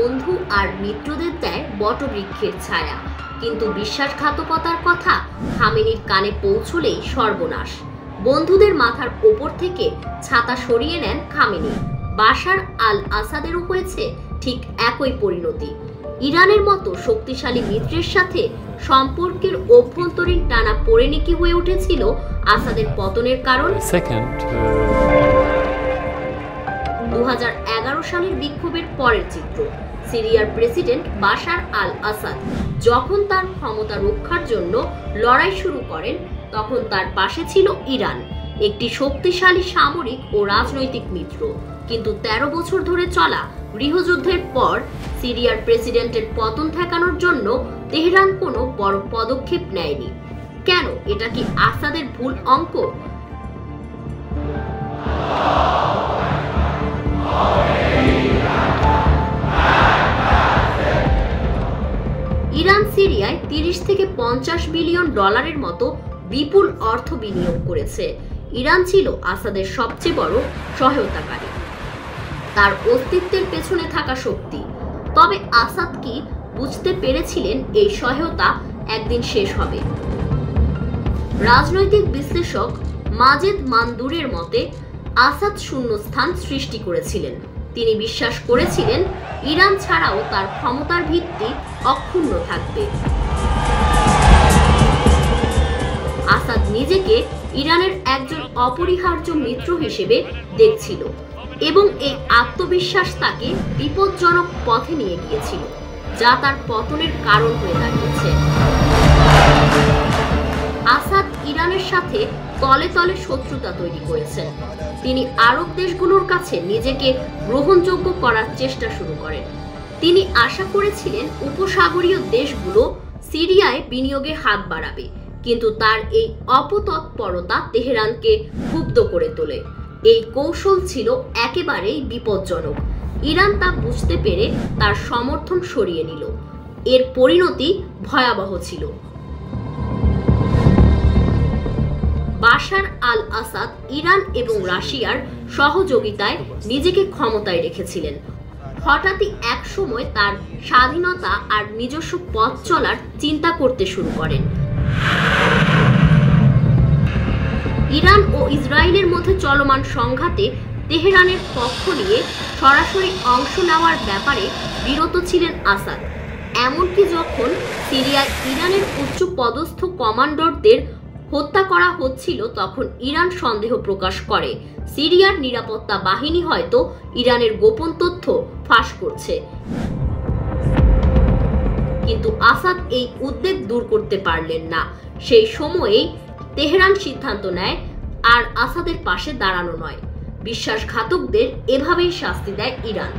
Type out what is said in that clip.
বন্ধু আর মিত্রদের দেয় বটবৃক্ষের ছায়া, কিন্তু বিশ্বাসঘাতকতার কথা খামেনির কানে পৌঁছলেই সর্বনাশ। বন্ধুদের মাথার ওপর থেকে ছাতা সরিয়ে নেন খামেনি। বাশার আল আসাদেরও হয়েছে ঠিক একই পরিণতি। ইরানের মতো শক্তিশালী মিত্রের সাথে সম্পর্কের অভ্যন্তরীণ টানা পড়েনি কি হয়ে উঠেছিল আসাদের পতনের কারণ? 2011 সালের বিক্ষোভের পরের চিত্র। সিরিয়ার প্রেসিডেন্ট বাশার আল আসাদ যখন তার ক্ষমতা রক্ষার জন্য লড়াই শুরু করেন, তখন তার পাশে ছিল ইরান, একটি শক্তিশালী সামরিক ও রাজনৈতিক মিত্র। কিন্তু 13 বছর ধরে চলা গৃহযুদ্ধের পর সিরিয়ার প্রেসিডেন্টের পতন ঠেকানোর জন্য তেহরান কোনো বড় পদক্ষেপ নেয়নি। কেন? এটা কি আসাদের ভুল অঙ্ক? ইরান সিরিয়ায় 30 থেকে 50 বিলিয়ন ডলারের মতো বিপুল অর্থ বিনিয়োগ করেছে। ইরান ছিল আসাদের সবচেয়ে বড় সহায়তাকারী, তার অস্তিত্বের পেছনে থাকা শক্তি। তবে আসাদ কি বুঝতে পেরেছিলেন এই সহায়তা একদিন শেষ হবে? রাজনৈতিক বিশ্লেষক মাজেদ মানদুরের মতে আসাদ শূন্যস্থান সৃষ্টি করেছিলেন। তিনি বিশ্বাস করেছিলেন ইরান ছাড়াও তার ক্ষমতার ভিত্তি অক্ষুণ্ণ থাকবে। আসাদ নিজেকে ইরানের একজন অপরিহার্য মিত্র হিসেবে দেখছিল এবং এই আত্মবিশ্বাস তাকে বিপজ্জনক পথে নিয়ে গিয়েছিল, যা তার পতনের কারণ হয়ে দাঁড়িয়েছে। আসাদ ইরানের সাথে তলে তলে শত্রুতা তৈরি করেছেন। তিনি আরব দেশগুলোর কাছে নিজেকে গ্রহণযোগ্য করার চেষ্টা শুরু করেন। তিনি আশা করেছিলেন উপসাগরীয় দেশগুলো সিরিয়ায় বিনিয়োগে হাত বাড়াবে, কিন্তু তার এই অপতৎপরতা তেহরানকে ক্ষুব্ধ করে তোলে। এই কৌশল ছিল একেবারেই বিপজ্জনক। ইরান তা বুঝতে পেরে তার সমর্থন সরিয়ে নিল। এর পরিণতি ভয়াবহ ছিল। বাশার আল আসাদ ইরান এবং রাশিয়ার সহযোগিতায় নিজেকে ক্ষমতায় রেখেছিলেন। হঠাৎই এক সময় তার স্বাধীনতা আর নিজস্ব পথ চলার চিন্তা করতে শুরু করেন। ইরান ও ইসরায়েলের মধ্যে চলমান সংঘাতে তেহরানের পক্ষ নিয়ে সরাসরি অংশ নেওয়ার ব্যাপারে বিরত ছিলেন আসাদ। এমনকি যখন সিরিয়ায় ইরানের উচ্চ পদস্থ কমান্ডারদের হত্যা করা হচ্ছিল, তখন ইরান সন্দেহ প্রকাশ করে সিরিয়ার নিরাপত্তা বাহিনী হয়তো ইরানের গোপন তথ্য ফাঁস করছে। কিন্তু আসাদ এই উদ্বেগ দূর করতে পারলেন না। সেই সময়েই তেহরান সিদ্ধান্ত নেয় আর আসাদের পাশে দাঁড়ানো নয়। বিশ্বাসঘাতকদের এভাবেই শাস্তি দেয় ইরান।